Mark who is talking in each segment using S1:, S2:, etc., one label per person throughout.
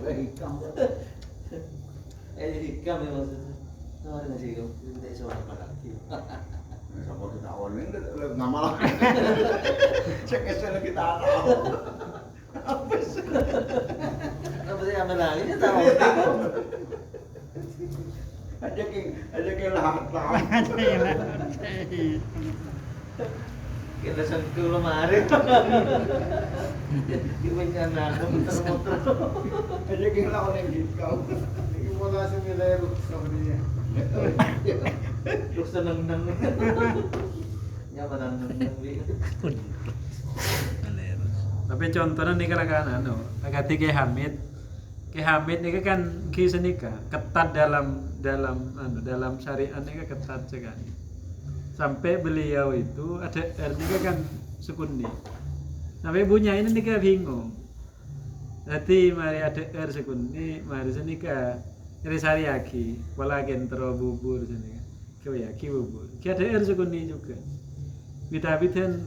S1: Hikam. Hikam ya maksudnya. Oh, ada sih kamu. Tidak seorang lagi.
S2: Sama kita awal ini nama lah. Cek SL kita tahu. Apa sih?
S1: Apa sih ambil lagi dia tahu.
S2: Aja ke lahat lah.
S1: Kita sentuh lemari. Gimana nak muter-muter.
S2: Aja ke lawan yang gitu.
S3: Ini mau langsung nilai sebenarnya.
S1: Terus seneng-seneng. Nyaman seneng.
S4: Tapi contohnya nih kan agak Ki Hamid. Ki Hamid ini kan kisah nikah ketat dalam syariat ini ketat sekali. Sampai beliau itu ada nikah kan sekundi. Sampai ibunya ini nikah bingung. Jadi mari ada sekundi, mari nikah dari sariaki, wala kentro bubur sini. Kau ya ki bubur. Ki ada sekundi juga. Bita-bitan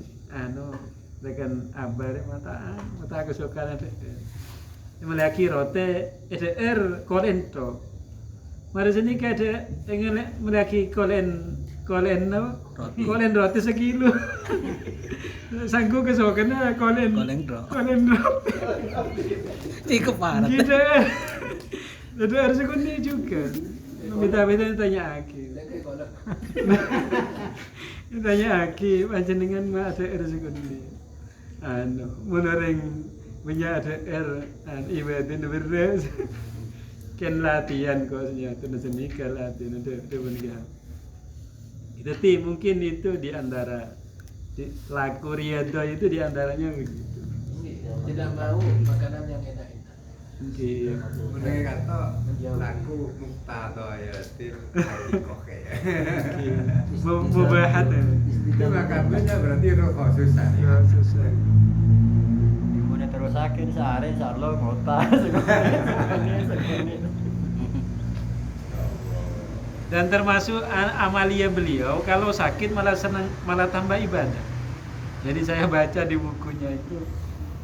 S4: dengan abar mata kesukaan ada. Melaki rote EDR kolento. Mari sini ada melaki kolen roti sekilo. Sanggup kesukaan kolen roti.
S5: Ini keparah.
S4: Gitu. Ada harus kundi juga. Minta tanya Aki. Tanya Aki, panjenengan mah ada harus kundi. Menureng punya ada ibadin beres. Kan latihan kok senyata seni latihan ada benar. Jadi mungkin itu di antara laku riyadhah itu di antaranya begitu.
S3: Tidak mau makanan yang enak-enak.
S4: Mungkin.
S6: Menurut kata laku mukta ya tim koke.
S4: Mubahat ya.
S6: Itu makanannya berarti rokok susah.
S4: Susah.
S5: Ibunya terus sakit sehari sarlo ngota.
S4: Dan termasuk amalia beliau kalau sakit malah senang malah tambah ibadah. Jadi saya baca di bukunya itu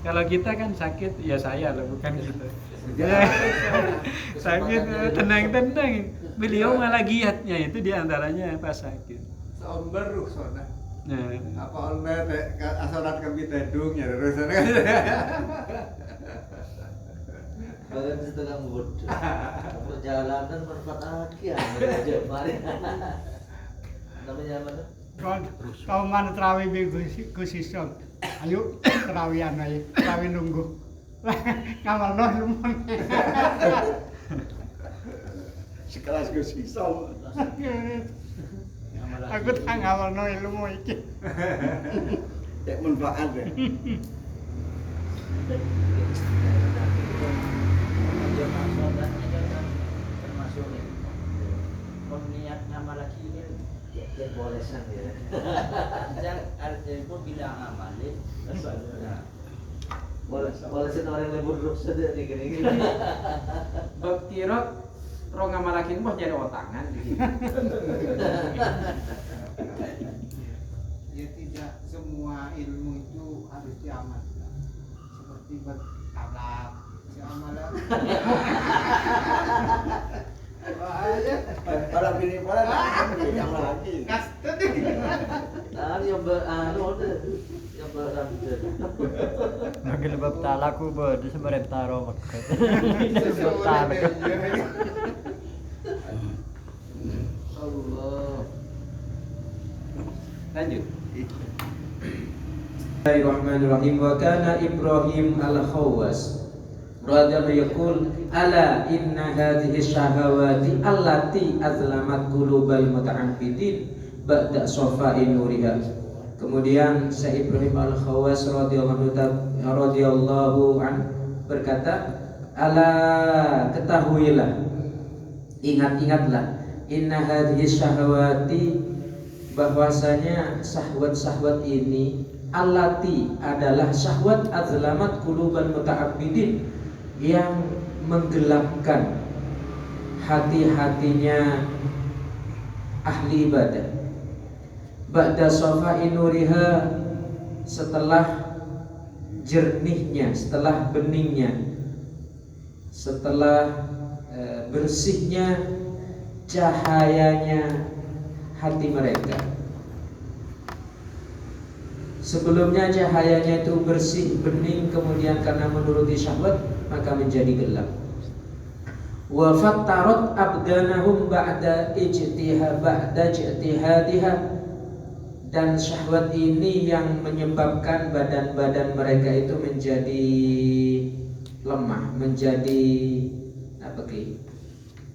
S4: kalau kita kan sakit ya saya lah bukan kita. Sakit tenang. Beliau malah giatnya itu diantaranya pas sakit.
S6: Somber ruksona.
S4: Nah,
S6: Apa oleh asalat kami tedung ya rusona.
S1: Bahkan setengah bodoh. Perjalanan berpatah aja mari. Namanya apa tuh?
S3: Kau mana terawih Gus Isom? Ayo terawihan aja, terawih nunggu. Ngamal noh lumon.
S2: Sekelas Gus Isom.
S3: Aku tak ngamal noh ilmu iki.
S2: Cek manfaat ya.
S1: Termasuk nih. Niat ngamal lagi ini ya bolesan ya. Jangan ada pun bilang amalin. Bolesan orang yang buruk saja nih gini.
S7: Kira rong ngamalakin mah jadi otangan gitu.
S3: Ya tidak semua ilmu itu harus diamalkan. Seperti bertalak, diamalkan. Bahaya.
S2: Para bini yang lagi.
S3: Kastet.
S1: Yang berambut.
S5: Manggil bab talaku bod semerentaro makat. Bab talak.
S1: Allah.
S7: Lanjut.
S8: Bismillahirrahmanirrahim. Wa kana Ibrahim al-Khawwas radhiyallahu yaqul ala inna hadhihi syahawati allati azlamat qulubal muta'abbidin ba'da safa'in nuriha. Kemudian Syekh Ibrahim al-Khawwas radhiyallahu an berkata, ala ketahuilah, ingat-ingatlah, inna hadhihi syahawati bahwasanya syahwat-syahwat ini allati adalah syahwat azlamat qulubal muta'abbidin yang menggelapkan hati-hatinya ahli ibadah. Ba'da safa'i nuriha, setelah jernihnya, setelah beningnya, setelah bersihnya cahayanya hati mereka. Sebelumnya cahayanya itu bersih, bening, kemudian karena menuruti syahwat maka menjadi gelap. Wa fattarat abdanahum ba'da ijtihadiha, dan syahwat ini yang menyebabkan badan-badan mereka itu menjadi lemah, menjadi apa ki?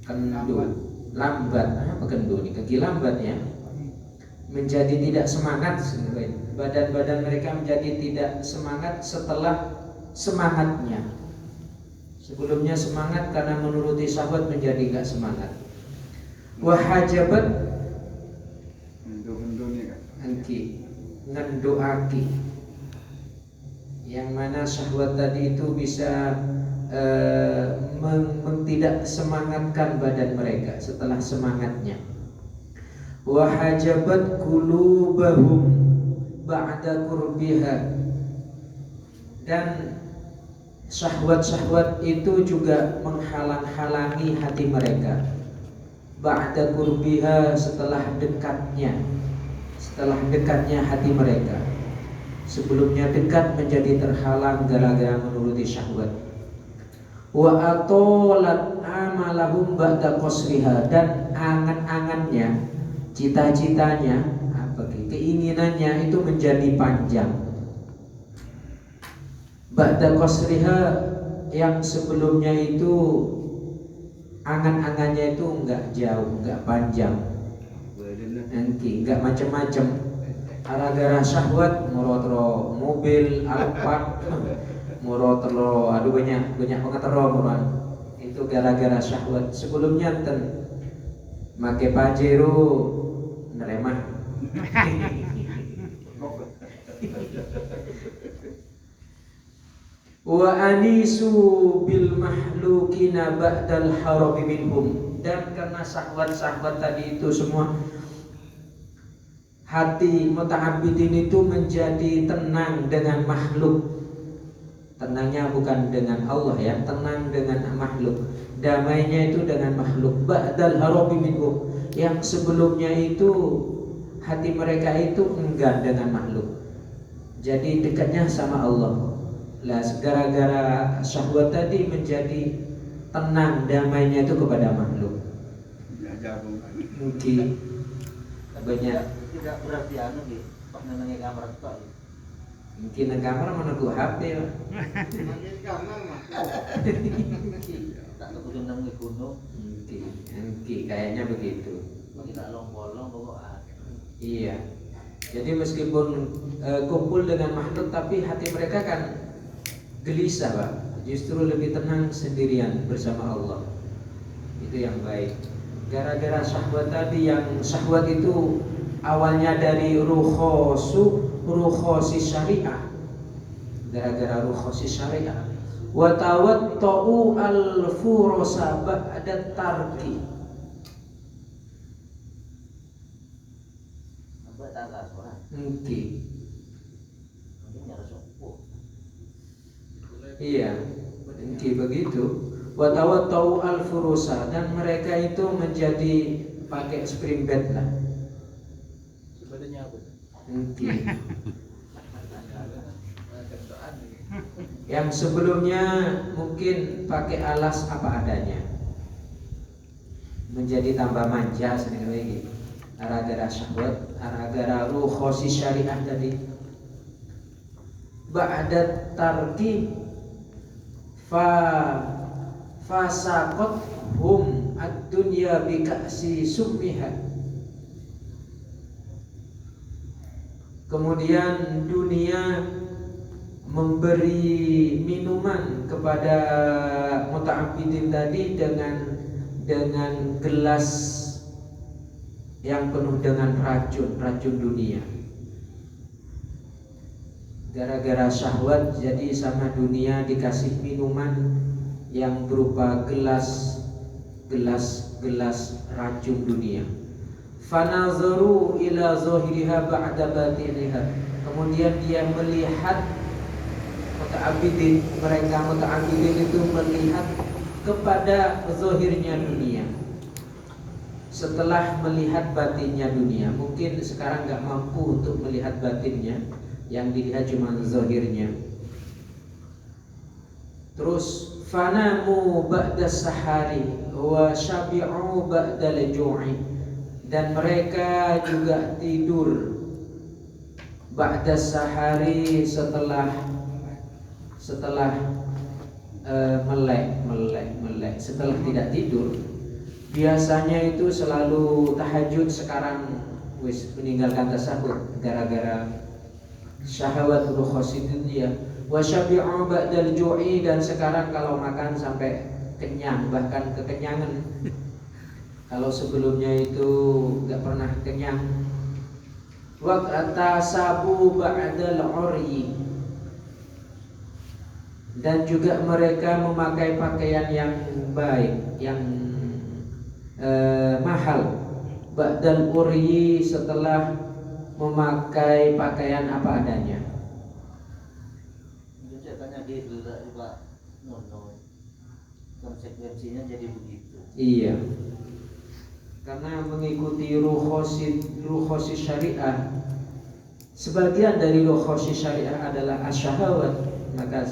S8: Kendu, lambat, apa kendu nih? Kaki lambat ya. Menjadi tidak semangat, badan-badan mereka menjadi tidak semangat setelah semangatnya. Sebelumnya semangat karena menuruti syahwat menjadi enggak semangat. Wahajabat angki ngendoaki, yang mana syahwat tadi itu bisa tidak semangatkan badan mereka setelah semangatnya. Wahajabat qulubahum ba'da qurbiha, dan syahwat-syahwat itu juga menghalang-halangi hati mereka. Ba'da qurbiha, setelah dekatnya hati mereka. Sebelumnya dekat menjadi terhalang gara-gara menuruti syahwat. Wa atolat amalahum ba'da qasriha, dan angan-angannya, cita-citanya, keinginannya itu menjadi panjang. Ba'da qasriha, yang sebelumnya itu angan-angannya itu enggak jauh, enggak panjang, enggak macam-macam. Gara-gara syahwat murotro mobil Alphard, murotro aduh banyak pengetero itu gara-gara syahwat. Sebelumnya enten make Pajero neremah. Wa anisu bil mahlukina ba'dal harabi minhum, dan karena syahwat-syahwat tadi itu semua, hati muta'abbidin itu menjadi tenang dengan makhluk. Tenangnya bukan dengan Allah ya, tenang dengan makhluk. Damainya itu dengan makhluk. Ba'dal harabi minhum, yang sebelumnya itu hati mereka itu enggan dengan makhluk, jadi dekatnya sama Allah. Lah gara-gara syahwat tadi menjadi tenang, damainya itu kepada makhluk. Mungkin banyak
S1: tidak berarti anu di pas nenengnya kamar tok.
S8: mungkin kamar menunggu HP lah.
S1: Tak kudu nang gunung.
S8: Mungkin kayaknya begitu.
S1: Kita long-bolong pokok.
S8: Iya. Jadi meskipun kumpul dengan makhluk, tapi hati mereka kan gelisah, Pak. Justru lebih tenang sendirian bersama Allah. Itu yang baik. Gara-gara syahwat tadi, yang syahwat itu awalnya dari rukhosi syariah. Gara-gara rukhosi syariah. Wa tawatta'u al-furusa ba'da tarki. Iya, begitu. Wa tawatta'u al-furusa, dan mereka itu menjadi pakai spring bed lah.
S1: Sebenarnya apa?
S8: Yang sebelumnya mungkin pakai alas apa adanya, menjadi tambah manja sedikit lagi. Gara-gara syahwat, gara-gara rukhosi syariah tadi. Ba'da tarki fasaqat hum ad-dunya bi ka'si summiha. Kemudian dunia memberi minuman kepada muta'abbidin tadi dengan gelas yang penuh dengan racun dunia. Gara-gara syahwat, jadi sama dunia dikasih minuman yang berupa gelas racun dunia. Fanazaru ila zahiriha ba'da batiniha. Kemudian dia melihat muta'abbidin, mereka muta'abbidin itu melihat kepada zahirnya dunia setelah melihat batinnya dunia. Mungkin sekarang nggak mampu untuk melihat batinnya, yang dilihat cuma zahirnya. Terus fanamu ba'da sahari wa syabi'u ba'da al-ju'i, dan mereka juga tidur ba'da sahari setelah melek setelah tidak tidur. Biasanya itu selalu tahajud, sekarang wis meninggalkan tasahud gara-gara syahwat rukhasidin ya. Wa syabi'u ba'dal ju'i, dan sekarang kalau makan sampai kenyang, bahkan kekenyangan. Kalau sebelumnya itu enggak pernah kenyang. Wa atasabu ba'dal 'uryi, dan juga mereka memakai pakaian yang baik, yang mahal. Ba'dal uryi, setelah memakai pakaian apa adanya.
S1: Saya tanya dia dulu Pak Nono, konsekuensinya jadi begitu.
S8: Iya, karena mengikuti rukhasi syariah. Sebagian dari rukhasi syariah adalah asyahawat, maka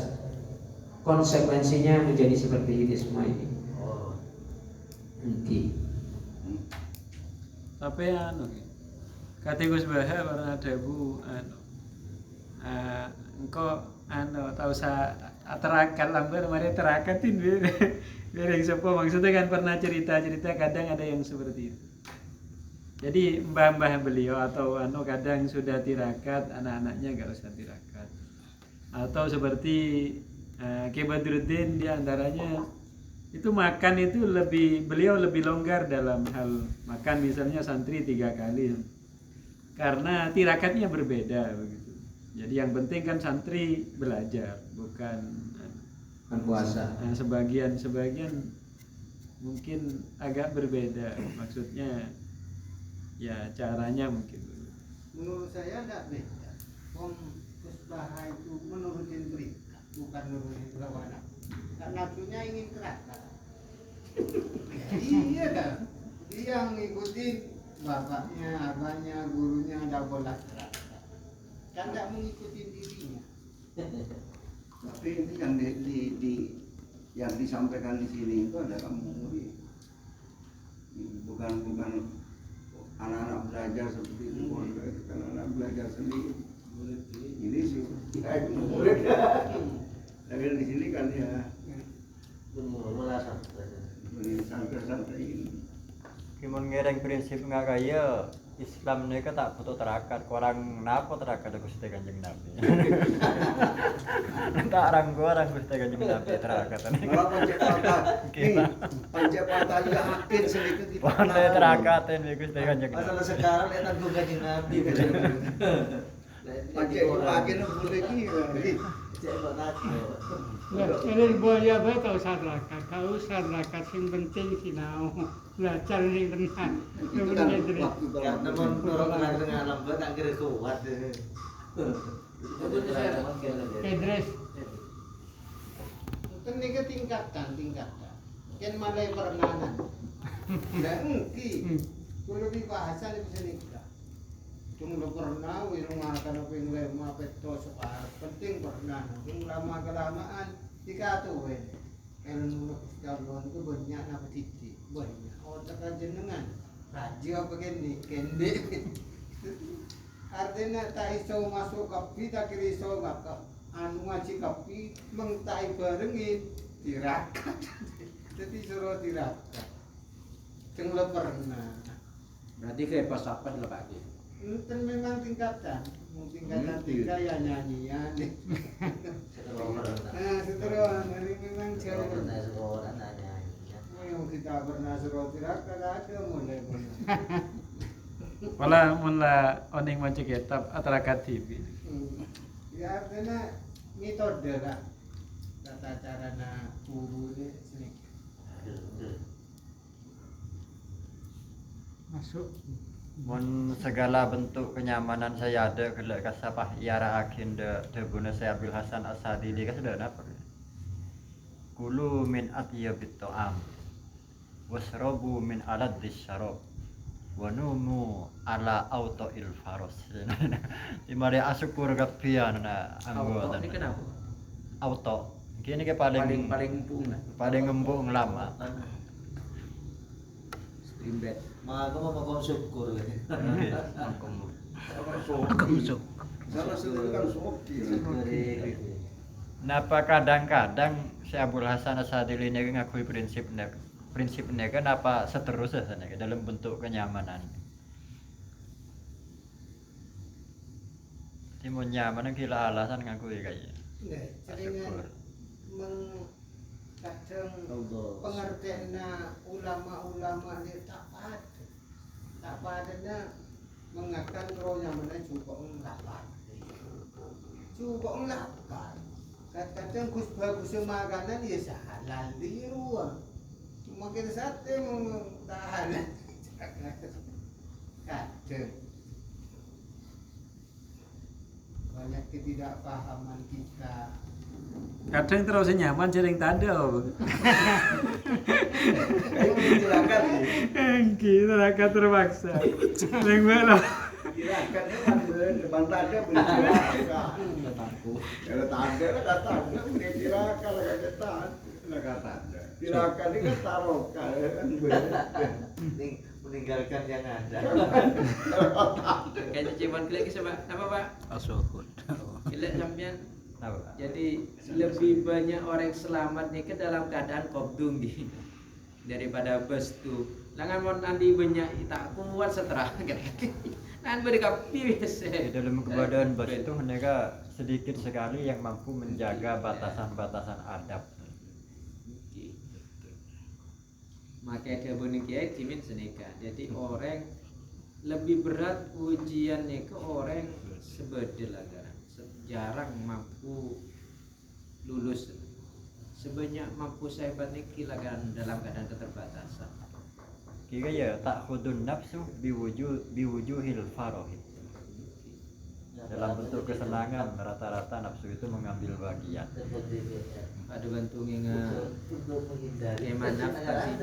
S8: konsekuensinya menjadi seperti ini semua ini.
S1: Oh.
S8: Oke.
S4: Tapi kata Gus Baha pernah ada bu engkau tak usah terakat lambar, mari terakatin biar yang sepuh. Maksudnya kan pernah cerita kadang ada yang seperti itu. Jadi mbah-mbah beliau atau kadang sudah tirakat, anak-anaknya gak usah tirakat. Atau seperti Ki Badruddin, di antaranya itu makan itu beliau lebih longgar dalam hal makan, misalnya santri 3 kali karena tirakatnya berbeda begitu. Jadi yang penting kan santri belajar, bukan
S8: puasa.
S4: Sebagian mungkin agak berbeda, maksudnya ya caranya mungkin.
S3: Menurut saya tidak beda. Kusbaha itu menurutin perintah, bukan menurutin lawanan. Karena nafsunya ingin terakat. Iya kan? Dia ngikutin bapaknya, abahnya, gurunya, ada bola terakat. Kan tidak mengikuti dirinya.
S2: Tapi ini yang disampaikan di sini itu adalah murid, bukan anak-anak belajar seperti itu, bukan anak belajar sendiri. Ini sih murid. Tapi di sini kan ya santai-santai ini.
S5: Kimun ngereng prinsip nggak kaya Islam ini kan tak butuh terakat, orang napa terakat aku Gusti Kanjeng Nabi. Tak orang Gusti Kanjeng Nabi terakat.
S2: Malah pancet-patah yakin sedikit di
S5: Pandai terakatin Gusti Kanjeng Nabi.
S1: Masalah sekarang lihat aku Kanjeng Nabi.
S2: pancet makin boleh ki.
S3: Nah, ini boleh apa kau sadarakat yang penting sinau belajar yang benar.
S2: Itu kan waktu
S1: Karena menurut dengan alam tak kira kuat.
S3: Edres. Itu nih tingkatan. Kan malai pernanan. Dah engki. Kalau di bahasa lebih sedikit. Cuma pernah, wirungan kalau pengen lama peto sekarang penting pernah. Yang lama-kelamaan dikatu ilmu kesedaran itu banyak apa titik banyak. Otak jenengan raja begini kende. Artinya tak iso masuk kapi, tak kira iso ngakak anu ngaji kapi mengtai barengin tirakat. Jadi suruh tirakat. Cuma pernah.
S7: Berarti kayak pas apa lah Pak Ki?
S3: Itu memang tingkatan tiga ya nyanyian. Setelah ini memang jauh. Yang kita pernah suruh tirakat ada mulai.
S4: Mula oning maca kitab Atarakat TV.
S3: Ya artinya metode lah. Tata cara guru ini sedikit. Masuk.
S5: Mun segala bentuk kenyamanan saya ada kelak kasapah iara akin de buna saya Abdul Hasan As-Sadili kan sudah apa? Kulu min atyabit ta'am wasrabu min aladdis syarab wa numu ala autoil faros. Imari asyukur gapian na
S1: Auto
S5: anggota.
S1: ini kenapa?
S5: Auto. Kini ke paling
S1: empuk lah.
S5: paling ngembung lama.
S1: Stream bed.
S2: Maka mau syukur gitu. Salah sendiri kan soki.
S5: Napa kadang-kadang si Abdul Hasan As-Sadili ini ngakui prinsipnya kan apa seterusnya sana dalam bentuk kenyamanan. Timun nyaman gila alasan ngakui kayaknya.
S3: Jaringan kadang pengertian ulama-ulama ini tak padanya mengatakan kalau nyamannya cukup ngelapan. Kadang Gus bagus makanan ya halal di ruang. Makin sate tahan. Kadang banyak ketidakpahaman kita.
S4: Kadang terus nyaman sering tanda.
S2: Kayak menjelaskan nih.
S4: Kita akan terpaksa. Yang mana?
S2: Kirakan kan depan tanda menjelaskan. Kalau tanda kan tanda punya kirakan lah kata tanda. Kirakan ini kan tarokan kan
S1: Meninggalkan yang ada. Kayaknya cuman klik sama apa Pak?
S6: Asuhud.
S1: Klik sampean.
S5: Apa, Pak?
S1: Jadi lebih banyak orang selamat nih ke dalam keadaan kopdung di daripada bus tuh. Langan mau nanti banyak tak kuat setelah nan mereka pilih
S5: Di dalam keberadaan bos itu mereka sedikit sekali yang mampu menjaga batasan-batasan adab.
S1: Maka dia bunyi cimin senika. Jadi orang lebih berat ujiannya ke orang sebedel agar jarang mampu lulus. Sebanyak mampu sahabat ini kilagan dalam keadaan keterbatasan.
S5: Kira ya tak khudun nafsu biwujuhil farohi. Dalam bentuk kesenangan rata-rata nafsu itu mengambil bagian.
S1: Ada bantu ngingat Eman nafsi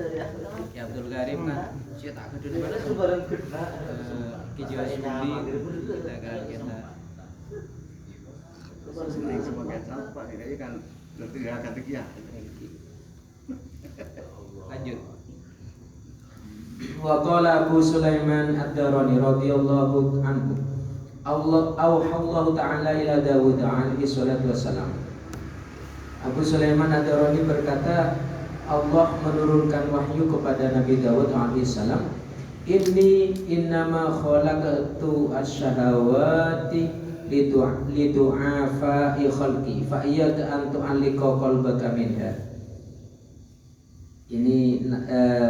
S1: ya Abdul Karim kan saya tak kedua mana kejiwa suli kita
S2: sering sebagai sampah ini kan tertinggal ya.
S1: lanjut.
S8: Wa qala Abu Sulaiman Ad-Darani radhiyallahu anhu Allah ta'ala ila Dawud alaihi salatu wassalam. Abu Sulaiman Ad-Darani berkata, Allah menurunkan wahyu kepada Nabi Dawud alaihi salam, "Inni innama khalaqtu asy-syahawati lidu'afa'i khalqi fa iyyaka an tu'allika qalbaka minha." Ini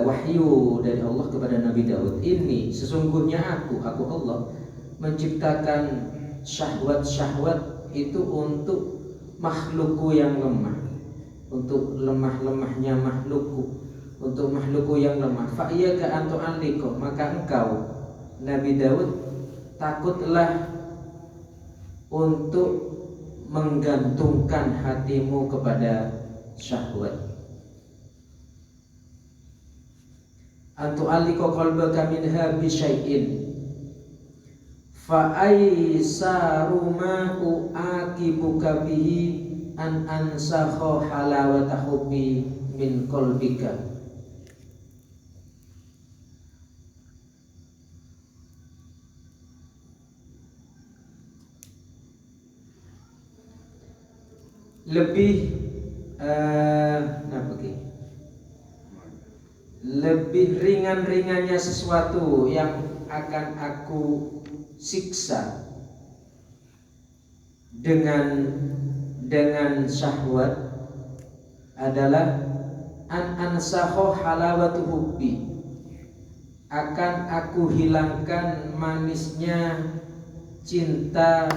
S8: wahyu dari Allah kepada Nabi Daud. Ini sesungguhnya aku Allah menciptakan syahwat-syahwat itu untuk makhlukku yang lemah, untuk lemah-lemahnya makhlukku, untuk makhlukku yang lemah. Fa iyyaka an tu'allika, maka engkau Nabi Daud takutlah untuk menggantungkan hatimu kepada syahwat. Antu aliko qalbaka minha bi syai'in fa aisaru ma uaqibuka bihi an ansakha halawata hubbi min qalbika. Lebih ringan-ringannya sesuatu yang akan aku siksa dengan syahwat adalah ansakho halawatu hubbi, akan aku hilangkan manisnya cinta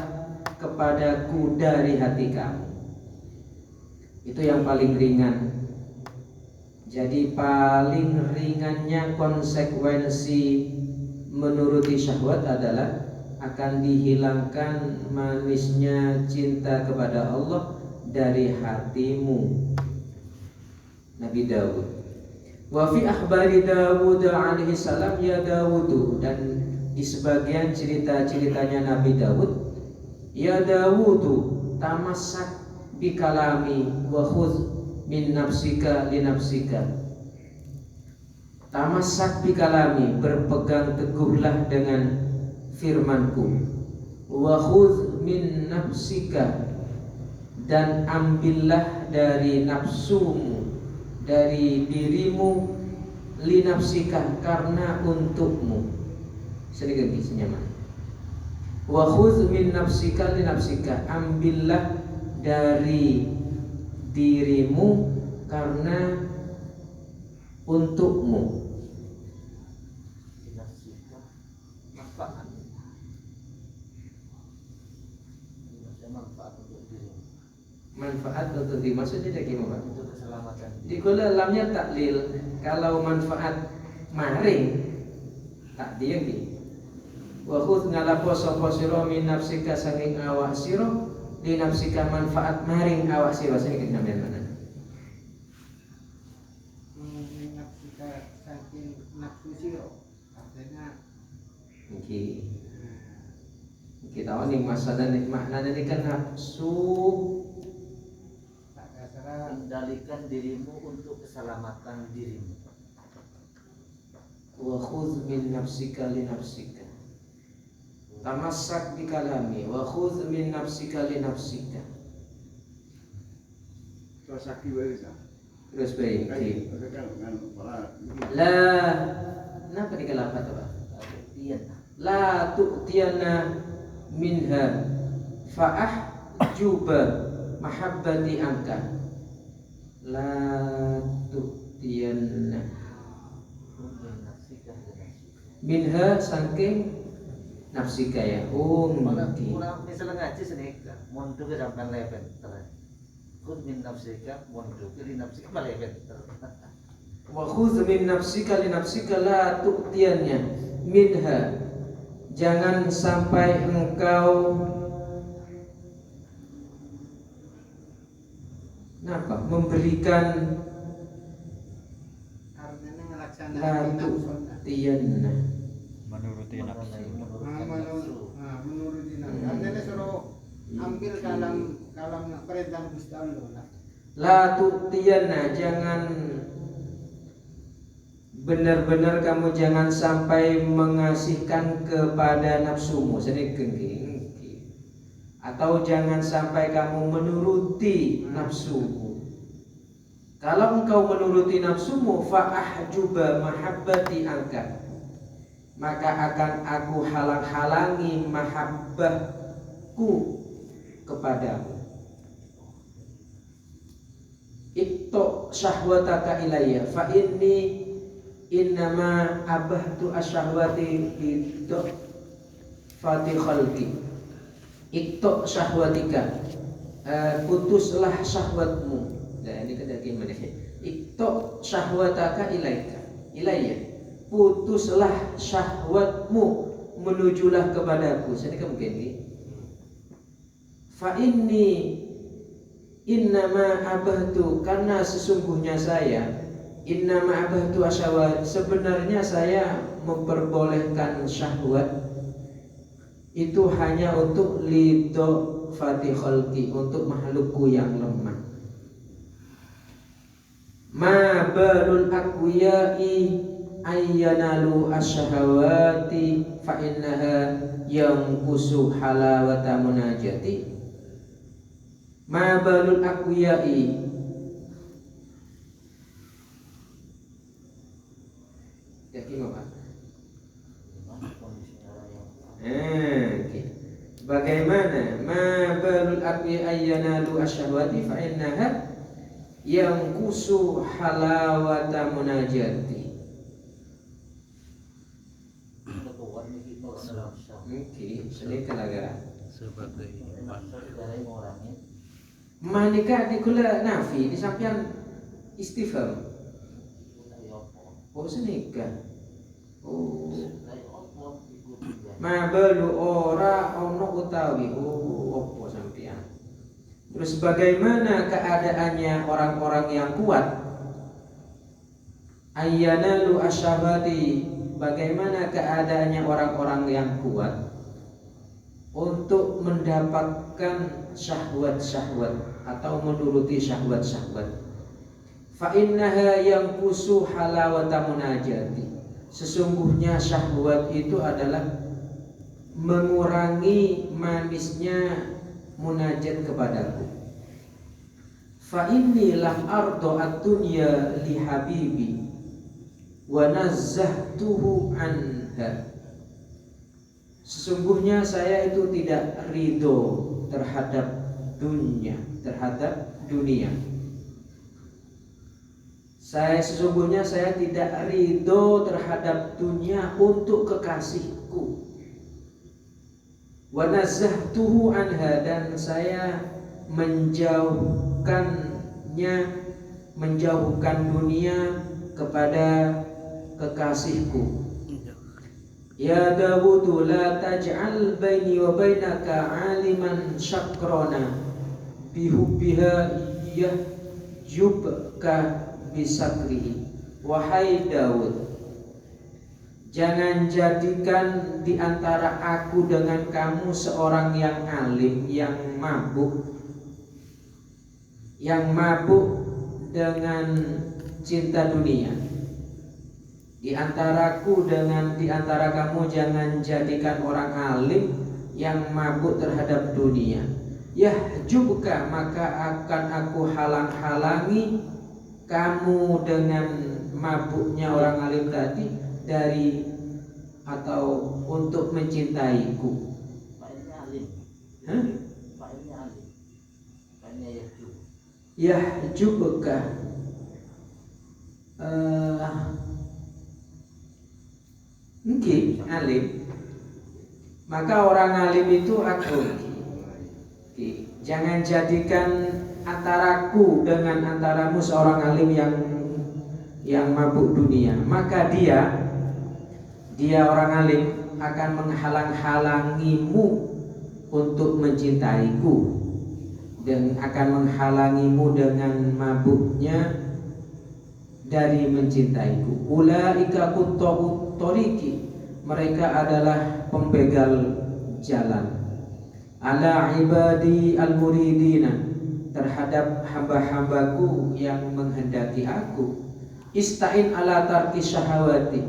S8: kepadaku dari hati kamu. Itu yang paling ringan. Jadi paling ringannya konsekuensi menuruti syahwat adalah akan dihilangkan manisnya cinta kepada Allah dari hatimu. Nabi Dawud. Wa fi akhbari Dawud alaihi salam ya Dawud, dan di sebagian cerita-ceritanya Nabi Dawud, ya Dawud tamassak bi kalami wa khudh min nafsika li nafsika. Tamassak bi kalami, berpegang teguhlah dengan firmanku. Wa khudh min nafsika, dan ambillah dari nafsumu, dari dirimu, li nafsika, karena untukmu. Sedikit senyaman. Wa khudh min nafsika li nafsika, ambillah dari dirimu karena untukmu. Manfaat untuk diri, maksudnya gimana?
S9: Untuk keselamatan.
S8: Di kula lamnya taklil, kalau manfaat maring tak dia gitu. Wa khudh ngalapo sapa sira min nafsika saking awak sira, di nafsika manfaat maring awak sira. Sing namanya mana?
S3: Nafsika saking nafsu sira. Artinya
S8: kita tahu nih maknanya ini kan nafsu,
S9: kendalikan dirimu untuk keselamatan dirimu.
S8: wa khudh min nafsika li nafsika. Tamassak bi kalami wa khudh min nafsika li nafsika.
S2: Terus sakit bisa.
S8: Terus baik.
S2: Kan
S8: La, kenapa dikelapat apa? La tu'tiyana minha fa'ah juba mahabbati angka. La tu'tiyana minha saking nafsika ya. Oh mungkin.
S9: Misalnya ngaji senika, montu ke sampai level terus. Khudh min nafsika, montu ke li nafsika level terus.
S8: Wa khudh min nafsika li nafsika la tu'tiyannya minha, jangan sampai engkau memberikan
S3: artinya
S8: la
S3: melaksanakan nafsu.
S8: tu'tiyanna
S5: Menuruti nafsu.
S3: Menuruti nafsu. Artinya suruh ambil kalam perintah Gusti Allah.
S8: la tu'tiyanna, jangan benar-benar kamu jangan sampai mengasihkan kepada nafsumu sedikit, atau jangan sampai kamu menuruti nafsumu. Kalau engkau menuruti nafsumu, fa'ahjuba mahabbati angka, maka akan aku halang-halangi mahabbahku kepadamu. Itto syahwataka ilayya fa inni innama abahtu asyahwati bidok fatih khalqi. Iktok syahwatika, putuslah syahwatmu. Nah ini kata gimana? Iktok syahwataka ilayya, putuslah syahwatmu, menujulah kepadaku. Saya kan mungkin ini. Fa inni innama abahtu, karena sesungguhnya saya, innama abahtu asyahwat, sebenarnya saya memperbolehkan syahwat itu hanya untuk lido fatih khalqi, untuk makhlukku yang lemah. Ma balul aqwiyai ayyanalu asyahawati fa innaha yanqusu halawata munajati. Ma balul aqwiyai, ya gimana? Bagaimana ma balul aqwi ayyanalu asyahwati fa innaha yanqusu halawata munajati. Mungkin sedikit agak
S4: sebagai
S8: manika dikula nafi di sampean istifham. Oh senika. Oh Mabalu ora ono utawi opo sampeyan. Terus bagaimana keadaannya orang-orang yang kuat? Ayyanalu asyabati, bagaimana keadaannya orang-orang yang kuat untuk mendapatkan syahwat-syahwat atau menuruti syahwat-syahwat. Fa innaha yanqusu halawata munajati, sesungguhnya syahwat itu adalah mengurangi manisnya munajat kepadaku. Fa inni lam ardo ad-dunya li habibi wa nazzahtuhu anha, sesungguhnya saya itu tidak ridho terhadap dunia, Sesungguhnya saya tidak ridho terhadap dunia untuk kekasihku. Wa nazzahtuhu anha, dan saya menjauhkan dunia kepada kekasihku. Ya Dawud la taj'al baini wa bainaka 'aliman syakrona bihubbiha yahjubka bisakrihi. Wahai Daud, jangan jadikan di antara aku dengan kamu seorang yang alim, yang mabuk dengan cinta dunia. Di antara kamu jangan jadikan orang alim yang mabuk terhadap dunia. Yahjubka, maka akan aku halang-halangi kamu dengan mabuknya orang alim tadi dari atau untuk mencintaiku.
S9: Fa'ilnya alim.
S8: Hah?
S9: Fa'ilnya alim. Fa'ilnya yahjub.
S8: Yahjubka. Mungkin alim. Maka orang alim itu aku. Jangan jadikan antaraku dengan antaramu seorang alim yang mabuk dunia. Maka dia orang alim akan menghalang-halangimu untuk mencintaiku, dan akan menghalangimu dengan mabuknya dari mencintaiku. Ulaika qutta'ut tariqi, mereka adalah pembegal jalan. Ala ibadi al-muridina, terhadap hamba-hambaku yang menghendaki aku. Ista'in ala tarki syahawati,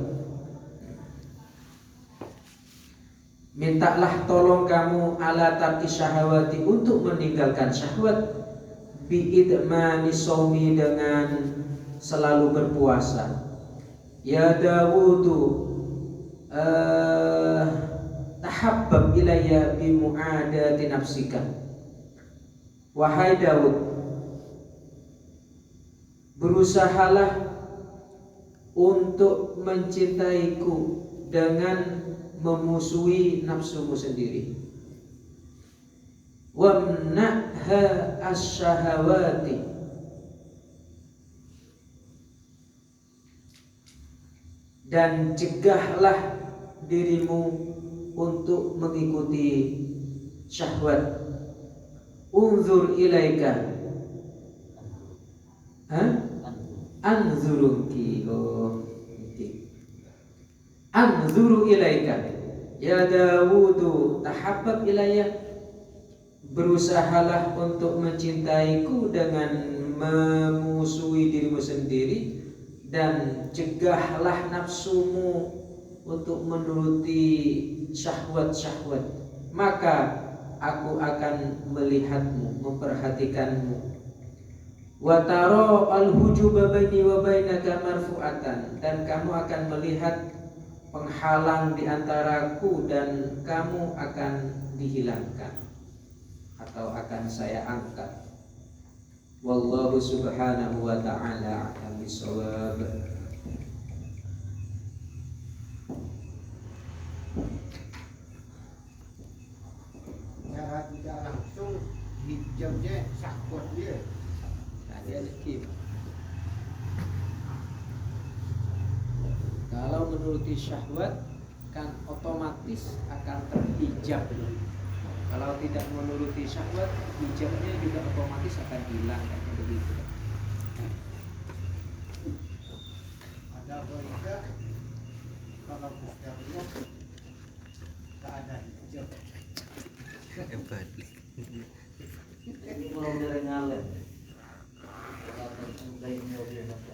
S8: mintalah tolong kamu ala tarki syahawati, untuk meninggalkan syahwat. Bi'idmani shaumi, dengan selalu berpuasa. Ya Dawudu tahabbab ilayya bi mu'adati nafsika. Wahai Daud, berusahalah untuk mencintaiku dengan memusuhi nafsumu sendiri. Wamna'ha asyahawati, dan cegahlah dirimu untuk mengikuti syahwat. Unzur ilaika, anzuruki, anzuru ilaika. Ya Dawudu tahabbab ilayya, berusahalah untuk mencintaiku dengan memusuhi dirimu sendiri, dan cegahlah nafsumu untuk menuruti syahwat-syahwat. Maka aku akan melihatmu, memperhatikanmu. Wa tara al-hujuba baini wa bainaka marfu'atan, dan kamu akan melihat penghalang di antaraku dan kamu akan dihilangkan atau akan saya angkat. Wallahu subhanahu wa ta'ala a'lam bishawab.
S3: Cara tidak langsung hijabnya sakot dia.
S8: Ada lagi. Kalau menuruti syahwat kan
S1: otomatis akan terhijab. Kalau tidak menuruti syahwat, hijabnya juga otomatis akan hilang kayak begitu.
S3: Ada berita kalau Gusti Allah tak ada hijab.
S5: Hebat.
S9: Ini mau dari ngalen. Kalau sudah ini udah nanti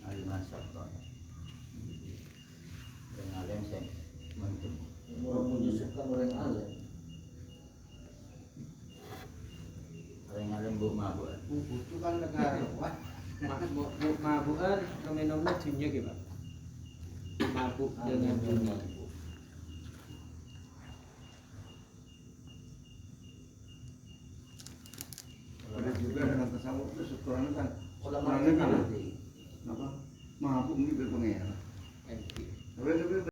S9: ali masak kan. Ngalen saya mungkin. Mau menyusupkan orang ngalen. Orang ngalen bu mabuk.
S3: Itu kan negara wah.
S1: Mabukan nominalnya dunia gitu, Pak. Mabuk dengan dunia.